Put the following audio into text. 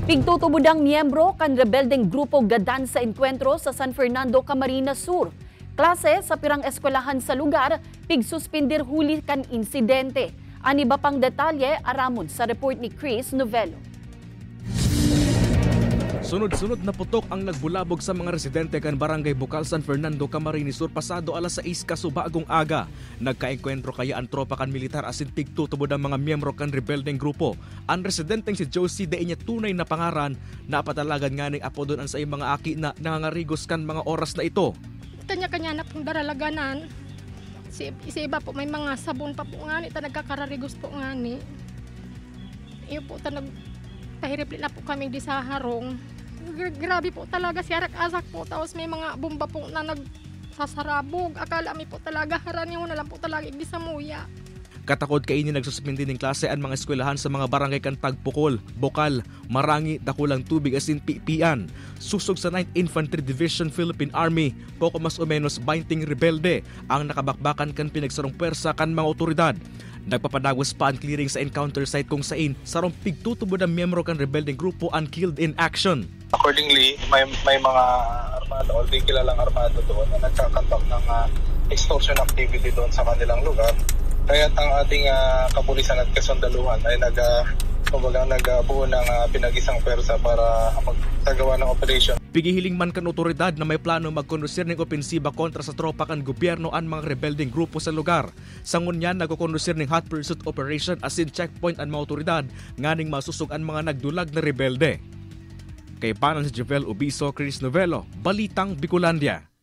Pigtutubudang miyembro kan rebeldeng grupo gadan sa enkwentro sa San Fernando, Camarines Sur. Klase sa pirang eskwelahan sa lugar, pigsuspindir huli kan insidente. Ani ba pang detalye aramon sa report ni Chris Novello. Sunod-sunod na putok ang nagbulabog sa mga residente kan Barangay Bukal, San Fernando, Camarines Sur pasado alas 6 kasubagong aga. Nagkaenkwentro kaya ang tropa kan militar asin pigtutubod ang mga miyembro kan rebeldeng grupo. Ang residenteng si Josie de inya tunay na pangaran, napatalagan nga ning apo doon ang sa mga aki na nangangarigos kan mga oras na ito. Kanya-kanya na pong daralaganan. Si iba po may mga sabon pa po nga ni, nagkakararigos po nga ni. Iyo po nagpahirip na po kami di sa harong. Grabe po talaga, siyarak-asak po, tapos may mga bomba po na nagsasarabog. Akala mi po talaga haraniho na lang po talaga di sa muya. Katakod kaini nagsuspindi ng klase ang mga eskwelahan sa mga barangay kan Tagpukol, Bokal, Marangi, Dakulang Tubig asin Pipian. Susog sa 9th Infantry Division Philippine Army, poko mas o menos 20 rebelde ang nakabakbakan kan pinagsarong pwersa kan mga otoridad. Nagpapadagos pa ang clearing sa encounter site kung sain sarong pigtutubod ang miyembro kan rebeldeng grupo ang killed in action. Accordingly, may mga armado o di kilalang armado doon na nagkakantak ng extortion activity doon sa kanilang lugar. Kaya ang ating kapulisan at kasundaluhan ay nagbuo ng pinag-isang pwersa para magsagawa ng operation. Pigihiling man kan otoridad na may plano magkondusir ng opensiba kontra sa tropa kan gobyerno ang mga rebeldeng grupo sa lugar. Sangun yan, nagkondusir ng hot pursuit operation asin checkpoint ang mga otoridad nganing masusog ang mga nagdulag na rebelde. Kay panan si Javel Ubiso, Chris Novello, Balitang Bicolandia.